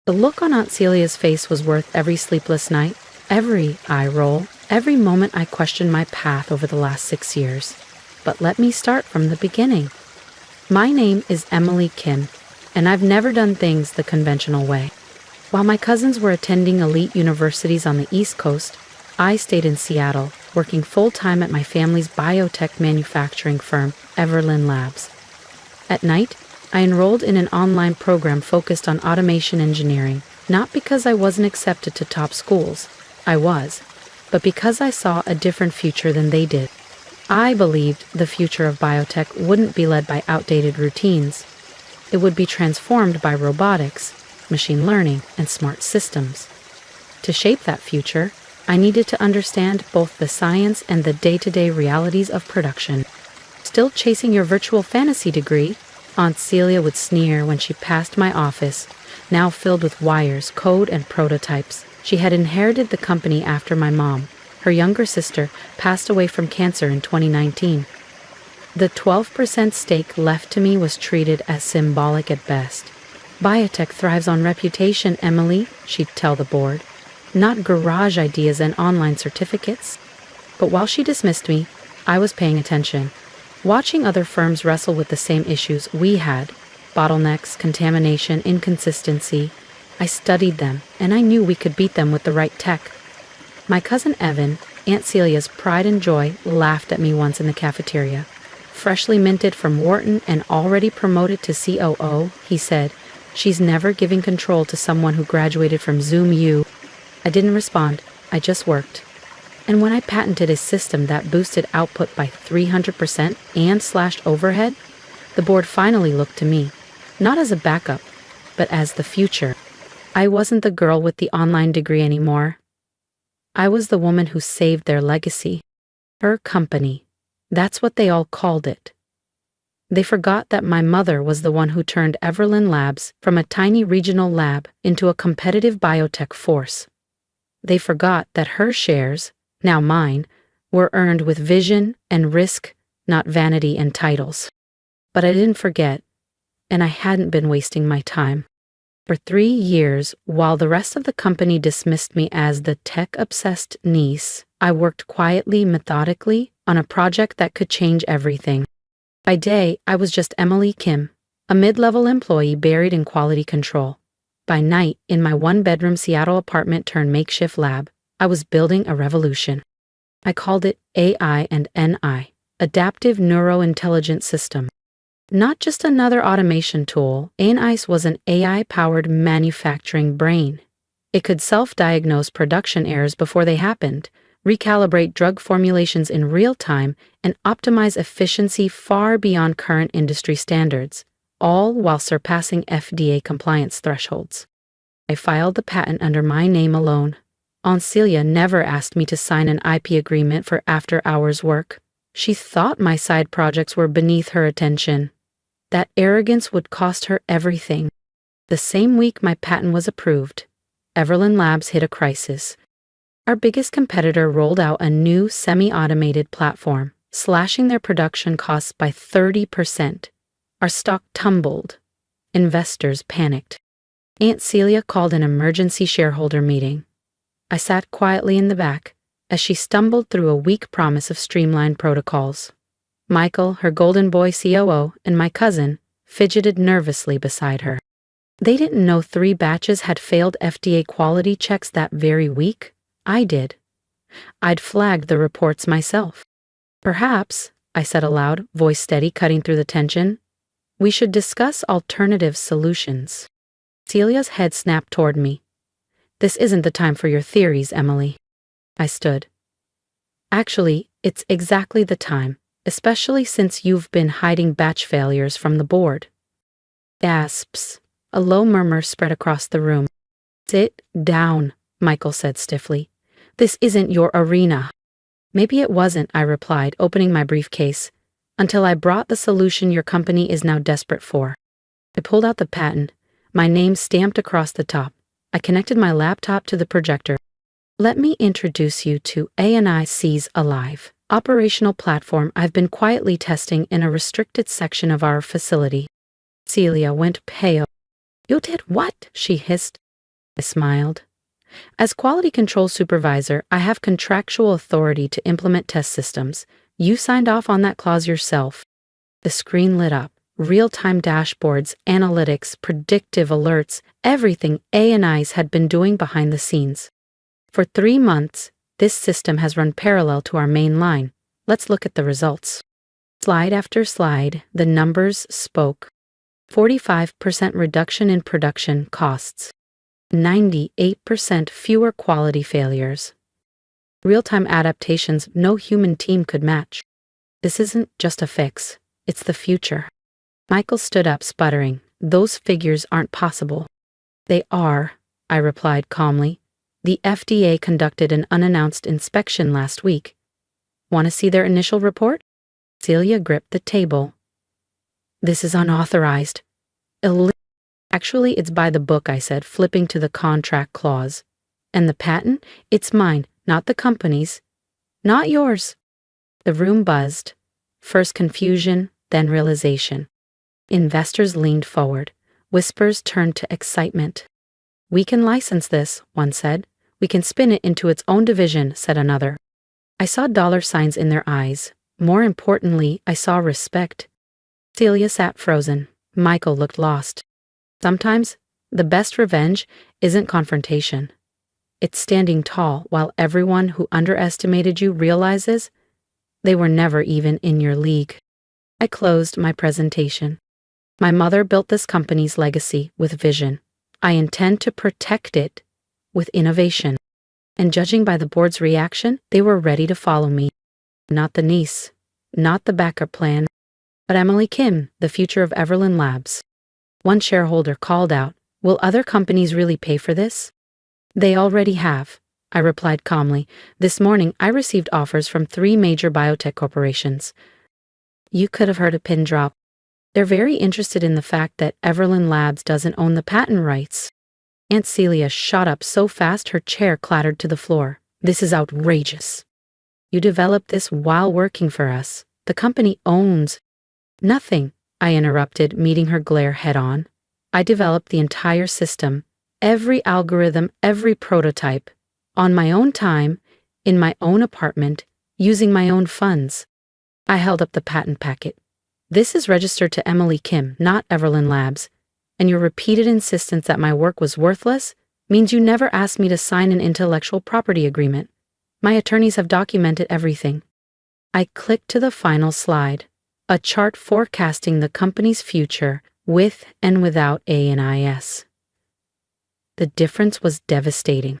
The look on Aunt Celia's face was worth every sleepless night, every eye roll, every moment I questioned my path over the last 6 years. But let me start from the beginning. My name is Emily Kim, and I've never done things the conventional way. While my cousins were attending elite universities on the East Coast, I stayed in Seattle, working full-time at my family's biotech manufacturing firm, Everlyn Labs. At night, I enrolled in an online program focused on automation engineering, not because I wasn't accepted to top schools. I was, but because I saw a different future than they did. I believed the future of biotech wouldn't be led by outdated routines. It would be transformed by robotics, machine learning, and smart systems. To shape that future, I needed to understand both the science and the day-to-day realities of production. Still chasing your virtual fantasy degree? Aunt Celia would sneer when she passed my office, now filled with wires, code, and prototypes. She had inherited the company after my mom. Her younger sister passed away from cancer in 2019. The 12% stake left to me was treated as symbolic at best. Biotech thrives on reputation, Emily, she'd tell the board, not garage ideas and online certificates. But while she dismissed me, I was paying attention, watching other firms wrestle with the same issues we had: bottlenecks, contamination, inconsistency. I studied them, and I knew we could beat them with the right tech. My cousin Evan, Aunt Celia's pride and joy, laughed at me once in the cafeteria. Freshly minted from Wharton and already promoted to COO, he said, "She's never giving control to someone who graduated from Zoom U." I didn't respond, I just worked. And when I patented a system that boosted output by 300% and slashed overhead, the board finally looked to me, not as a backup, but as the future. I wasn't the girl with the online degree anymore. I was the woman who saved their legacy. Her company. That's what they all called it. They forgot that my mother was the one who turned Everlyn Labs from a tiny regional lab into a competitive biotech force. They forgot that her shares, now mine, were earned with vision and risk, not vanity and titles. But I didn't forget, and I hadn't been wasting my time. For 3 years, while the rest of the company dismissed me as the tech-obsessed niece, I worked quietly, methodically, on a project that could change everything. By day, I was just Emily Kim, a mid-level employee buried in quality control. By night, in my one-bedroom Seattle apartment turned makeshift lab, I was building a revolution. I called it AI and NI, Adaptive Neurointelligence System. Not just another automation tool, ANICE was an AI-powered manufacturing brain. It could self-diagnose production errors before they happened, recalibrate drug formulations in real time, and optimize efficiency far beyond current industry standards, all while surpassing FDA compliance thresholds. I filed the patent under my name alone. Aunt Celia never asked me to sign an IP agreement for after-hours work. She thought my side projects were beneath her attention. That arrogance would cost her everything. The same week my patent was approved, Everlyn Labs hit a crisis. Our biggest competitor rolled out a new semi-automated platform, slashing their production costs by 30%. Our stock tumbled. Investors panicked. Aunt Celia called an emergency shareholder meeting. I sat quietly in the back as she stumbled through a weak promise of streamlined protocols. Michael, her golden boy COO, and my cousin fidgeted nervously beside her. They didn't know 3 batches had failed FDA quality checks that very week. I did. I'd flagged the reports myself. "Perhaps," I said aloud, voice steady, cutting through the tension, "we should discuss alternative solutions." Celia's head snapped toward me. "This isn't the time for your theories, Emily." I stood. "Actually, it's exactly the time, especially since you've been hiding batch failures from the board." Gasps. A low murmur spread across the room. "Sit down," Michael said stiffly. "This isn't your arena." "Maybe it wasn't," I replied, opening my briefcase, "until I brought the solution your company is now desperate for." I pulled out the patent, my name stamped across the top. I connected my laptop to the projector. "Let me introduce you to ANIC's Alive, operational platform I've been quietly testing in a restricted section of our facility." Celia went pale. "You did what?" she hissed. I smiled. As quality control supervisor, I have contractual authority to implement test systems. You signed off on that clause yourself. The screen lit up. Real-time dashboards, analytics, predictive alerts, everything A&Is had been doing behind the scenes. For 3 months, this system has run parallel to our main line. Let's look at the results. Slide after slide, the numbers spoke. 45% reduction in production costs. 98% fewer quality failures. Real-time adaptations no human team could match. This isn't just a fix, it's the future. Michael stood up, sputtering. Those figures aren't possible. They are, I replied calmly. The FDA conducted an unannounced inspection last week. Want to see their initial report? Celia gripped the table. This is unauthorized. Actually, it's by the book, I said, flipping to the contract clause. And the patent? It's mine, not the company's. Not yours. The room buzzed. First confusion, then realization. Investors leaned forward. Whispers turned to excitement. We can license this, one said. We can spin it into its own division, said another. I saw dollar signs in their eyes. More importantly, I saw respect. Celia sat frozen. Michael looked lost. Sometimes, the best revenge isn't confrontation. It's standing tall while everyone who underestimated you realizes they were never even in your league. I closed my presentation. My mother built this company's legacy with vision. I intend to protect it with innovation. And judging by the board's reaction, they were ready to follow me. Not the niece, not the backup plan, but Emily Kim, the future of Everlyn Labs. One shareholder called out, "Will other companies really pay for this?" They already have, I replied calmly. This morning I received offers from 3 major biotech corporations. You could have heard a pin drop. They're very interested in the fact that Everlyn Labs doesn't own the patent rights. Aunt Celia shot up so fast her chair clattered to the floor. This is outrageous. You developed this while working for us. The company owns nothing, I interrupted, meeting her glare head-on. I developed the entire system, every algorithm, every prototype, on my own time, in my own apartment, using my own funds. I held up the patent packet. This is registered to Emily Kim, not Everlyn Labs, and your repeated insistence that my work was worthless means you never asked me to sign an intellectual property agreement. My attorneys have documented everything. I clicked to the final slide, a chart forecasting the company's future with and without A&IS. The difference was devastating.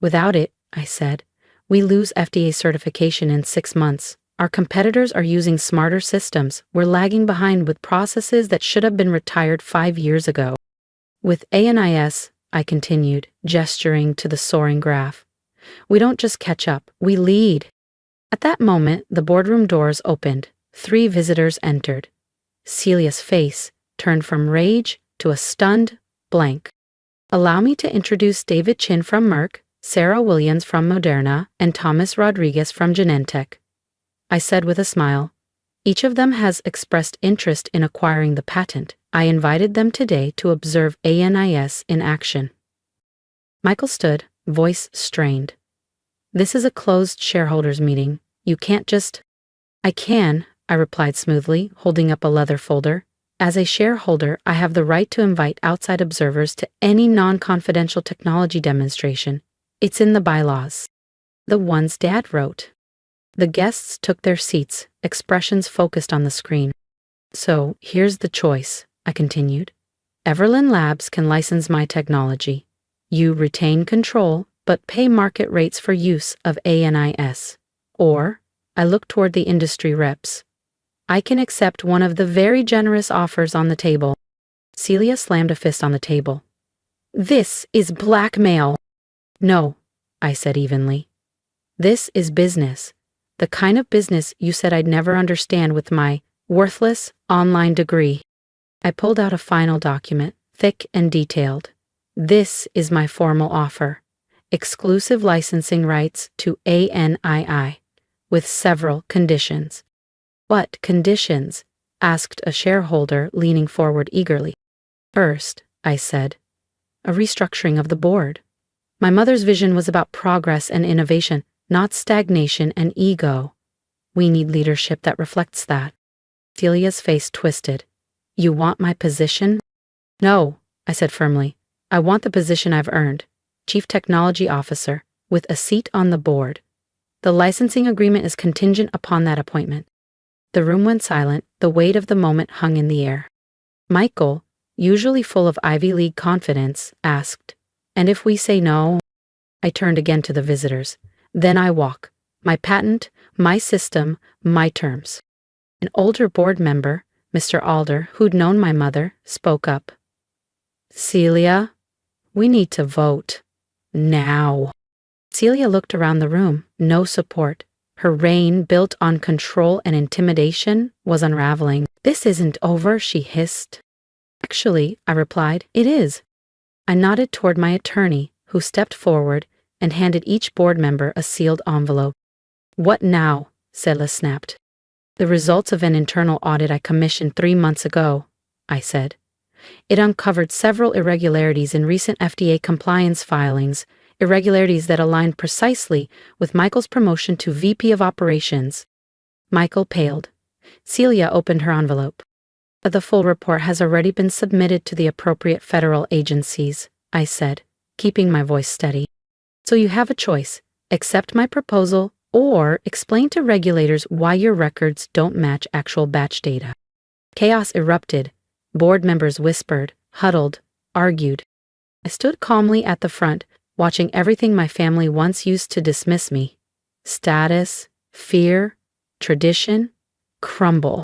Without it, I said, we lose FDA certification in 6 months. Our competitors are using smarter systems. We're lagging behind with processes that should have been retired 5 years ago. With A&IS, I continued, gesturing to the soaring graph, we don't just catch up, we lead. At that moment, the boardroom doors opened. 3 visitors entered. Celia's face turned from rage to a stunned blank. Allow me to introduce David Chin from Merck, Sarah Williams from Moderna, and Thomas Rodriguez from Genentech, I said with a smile. Each of them has expressed interest in acquiring the patent. I invited them today to observe A&IS in action. Michael stood, voice strained. This is a closed shareholders meeting. You can't just... I can, I replied smoothly, holding up a leather folder. As a shareholder, I have the right to invite outside observers to any non-confidential technology demonstration. It's in the bylaws. The ones Dad wrote. The guests took their seats, expressions focused on the screen. So, here's the choice, I continued. Everlyn Labs can license my technology. You retain control, but pay market rates for use of A&IS. Or, I look toward the industry reps. I can accept one of the very generous offers on the table. Celia slammed a fist on the table. This is blackmail. No, I said evenly. This is business. The kind of business you said I'd never understand with my worthless online degree. I pulled out a final document, thick and detailed. This is my formal offer. Exclusive licensing rights to ANII, with several conditions. What conditions? Asked a shareholder, leaning forward eagerly. First, I said, a restructuring of the board. My mother's vision was about progress and innovation, not stagnation and ego. We need leadership that reflects that. Celia's face twisted. You want my position? No, I said firmly. I want the position I've earned, Chief Technology Officer, with a seat on the board. The licensing agreement is contingent upon that appointment. The room went silent, the weight of the moment hung in the air. Michael, usually full of Ivy League confidence, asked, "And if we say no?" I turned again to the visitors. Then I walk. My patent, my system, my terms. An older board member, Mr. Alder, who'd known my mother, spoke up. Celia, we need to vote. Now. Celia looked around the room, no support. Her reign, built on control and intimidation, was unraveling. This isn't over, she hissed. Actually, I replied, it is. I nodded toward my attorney, who stepped forward and handed each board member a sealed envelope. What now? Celia snapped. The results of an internal audit I commissioned 3 months ago, I said. It uncovered several irregularities in recent FDA compliance filings, irregularities that aligned precisely with Michael's promotion to VP of Operations. Michael paled. Celia opened her envelope. The full report has already been submitted to the appropriate federal agencies, I said, keeping my voice steady. So you have a choice. Accept my proposal or explain to regulators why your records don't match actual batch data. Chaos erupted. Board members whispered, huddled, argued. I stood calmly at the front, watching everything my family once used to dismiss me. Status, fear, tradition, crumble.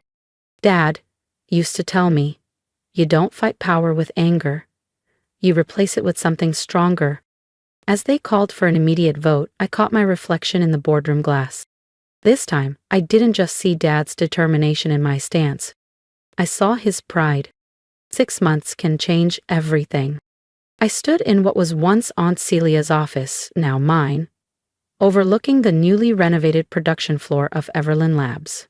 Dad used to tell me, you don't fight power with anger. You replace it with something stronger. As they called for an immediate vote, I caught my reflection in the boardroom glass. This time, I didn't just see Dad's determination in my stance. I saw his pride. 6 months can change everything. I stood in what was once Aunt Celia's office, now mine, overlooking the newly renovated production floor of Everlyn Labs.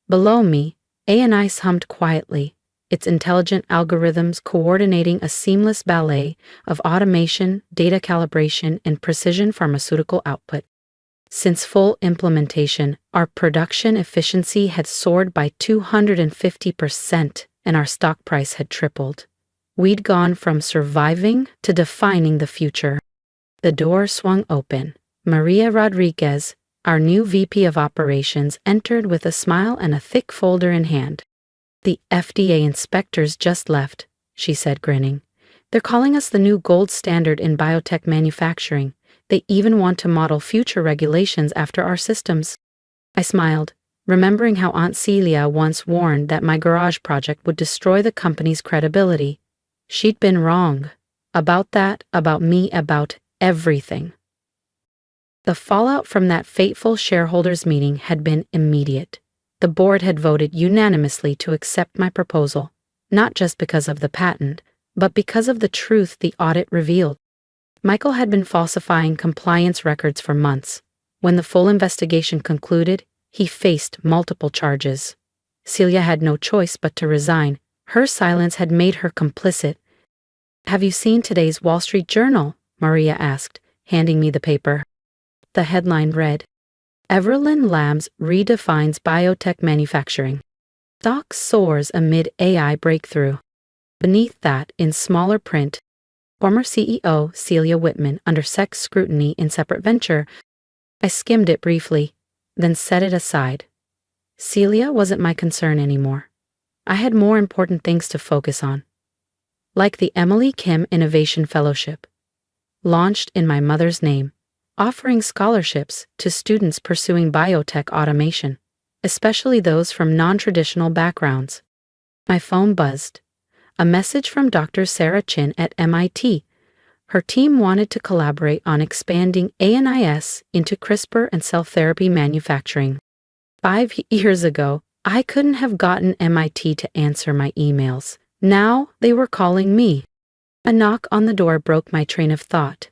Below me, ANI hummed quietly, its intelligent algorithms coordinating a seamless ballet of automation, data calibration, and precision pharmaceutical output. Since full implementation, our production efficiency had soared by 250%, and our stock price had tripled. We'd gone from surviving to defining the future. The door swung open. Maria Rodriguez, our new VP of Operations, entered with a smile and a thick folder in hand. The FDA inspectors just left, she said, grinning. They're calling us the new gold standard in biotech manufacturing. They even want to model future regulations after our systems. I smiled, remembering how Aunt Celia once warned that my garage project would destroy the company's credibility. She'd been wrong. About that, about me, about everything. The fallout from that fateful shareholders' meeting had been immediate. The board had voted unanimously to accept my proposal, not just because of the patent, but because of the truth the audit revealed. Michael had been falsifying compliance records for months. When the full investigation concluded, he faced multiple charges. Celia had no choice but to resign. Her silence had made her complicit. Have you seen today's Wall Street Journal? Maria asked, handing me the paper. The headline read, Everlyn Labs redefines biotech manufacturing. Stock soars amid AI breakthrough. Beneath that, in smaller print, former CEO Celia Whitman under SEC scrutiny in separate venture. I skimmed it briefly, then set it aside. Celia wasn't my concern anymore. I had more important things to focus on. Like the Emily Kim Innovation Fellowship, launched in my mother's name, offering scholarships to students pursuing biotech automation, especially those from non-traditional backgrounds. My phone buzzed. A message from Dr. Sarah Chin at MIT. Her team wanted to collaborate on expanding ANIS into CRISPR and cell therapy manufacturing. 5 years ago, I couldn't have gotten MIT to answer my emails. Now they were calling me. A knock on the door broke my train of thought.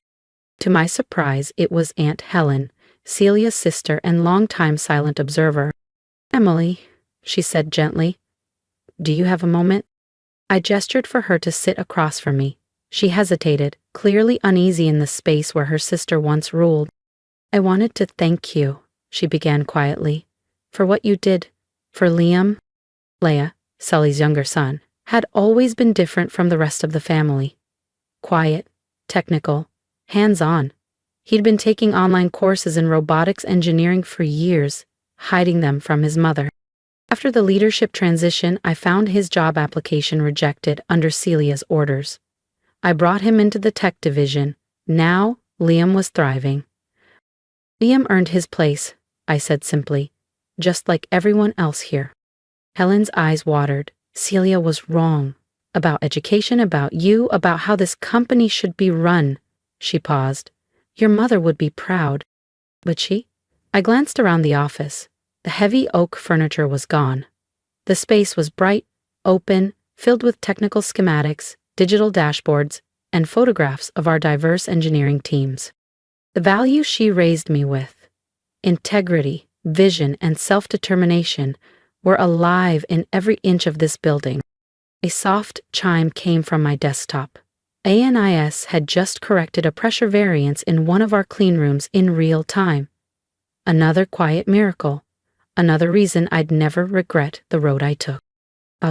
To my surprise, it was Aunt Helen, Celia's sister and longtime silent observer. Emily, she said gently, do you have a moment? I gestured for her to sit across from me. She hesitated, clearly uneasy in the space where her sister once ruled. "I wanted to thank you," she began quietly, "for what you did for Liam." Leia, Sully's younger son, had always been different from the rest of the family. Quiet, technical, hands-on. He'd been taking online courses in robotics engineering for years, hiding them from his mother. After the leadership transition, I found his job application rejected under Celia's orders. I brought him into the tech division. Now, Liam was thriving. "Liam earned his place," I said simply, "just like everyone else here." Helen's eyes watered. Celia was wrong. About education, about you, about how this company should be run. She paused. "Your mother would be proud." Would she? I glanced around the office. The heavy oak furniture was gone. The space was bright, open, filled with technical schematics, digital dashboards, and photographs of our diverse engineering teams. The values she raised me with, integrity, vision, and self-determination, were alive in every inch of this building. A soft chime came from my desktop. ANIS had just corrected a pressure variance in one of our clean rooms in real time. Another quiet miracle. Another reason I'd never regret the road I took.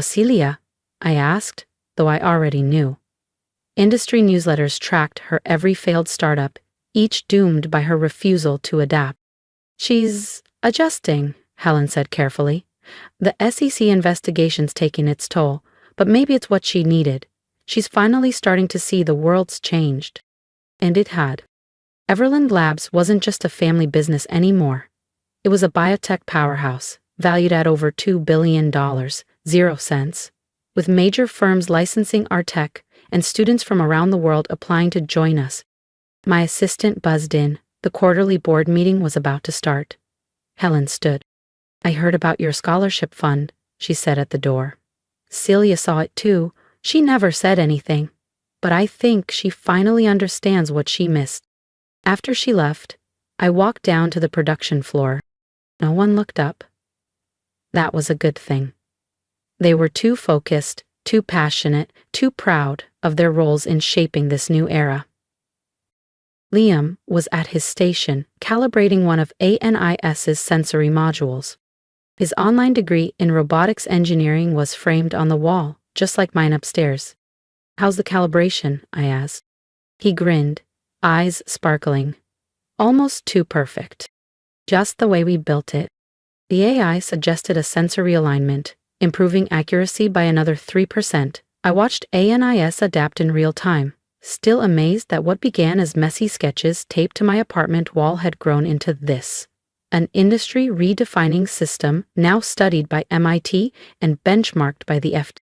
"Celia?" I asked, though I already knew. Industry newsletters tracked her every failed startup, each doomed by her refusal to adapt. "She's adjusting," Helen said carefully. "The SEC investigation's taking its toll, but maybe it's what she needed. She's finally starting to see the world's changed." And it had. Everland Labs wasn't just a family business anymore. It was a biotech powerhouse, valued at over $2 billion, 0 cents, with major firms licensing our tech and students from around the world applying to join us. My assistant buzzed in. The quarterly board meeting was about to start. Helen stood. "I heard about your scholarship fund," she said at the door. Celia saw it too. She never said anything, but I think she finally understands what she missed. After she left, I walked down to the production floor. No one looked up. That was a good thing. They were too focused, too passionate, too proud of their roles in shaping this new era. Liam was at his station, calibrating one of ANIS's sensory modules. His online degree in robotics engineering was framed on the wall, just like mine upstairs. "How's the calibration?" I asked. He grinned, eyes sparkling. "Almost too perfect. Just the way we built it." The AI suggested a sensor realignment, improving accuracy by another 3%. I watched ANIS adapt in real time, still amazed that what began as messy sketches taped to my apartment wall had grown into this. An industry-redefining system now studied by MIT and benchmarked by the FDA.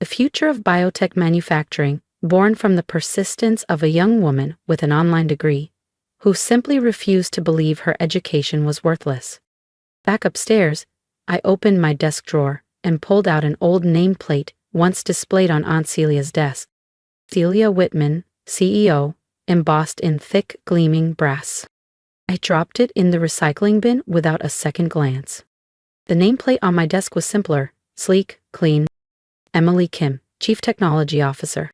The future of biotech manufacturing, born from the persistence of a young woman with an online degree, who simply refused to believe her education was worthless. Back upstairs, I opened my desk drawer and pulled out an old nameplate once displayed on Aunt Celia's desk. Celia Whitman, CEO, embossed in thick, gleaming brass. I dropped it in the recycling bin without a second glance. The nameplate on my desk was simpler, sleek, clean. Emily Kim, Chief Technology Officer.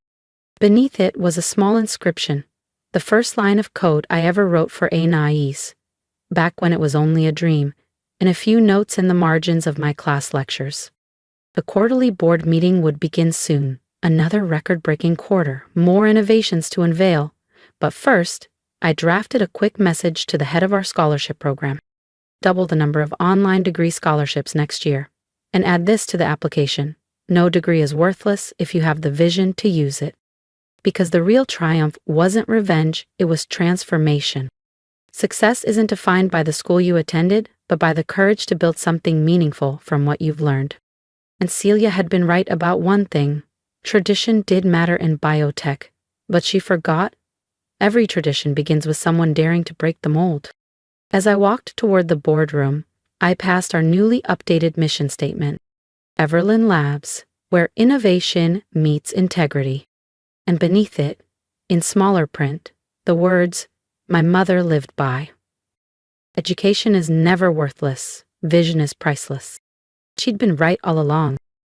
Beneath it was a small inscription, the first line of code I ever wrote for ANIS, back when it was only a dream, and a few notes in the margins of my class lectures. The quarterly board meeting would begin soon. Another record-breaking quarter, more innovations to unveil. But first, I drafted a quick message to the head of our scholarship program. Double the number of online degree scholarships next year. And add this to the application. No degree is worthless if you have the vision to use it. Because the real triumph wasn't revenge, it was transformation. Success isn't defined by the school you attended, but by the courage to build something meaningful from what you've learned. And Celia had been right about one thing. Tradition did matter in biotech, but she forgot. Every tradition begins with someone daring to break the mold. As I walked toward the boardroom, I passed our newly updated mission statement. Everland Labs, where innovation meets integrity. And beneath it, in smaller print, the words, "My mother lived by." Education is never worthless. Vision is priceless. She'd been right all along.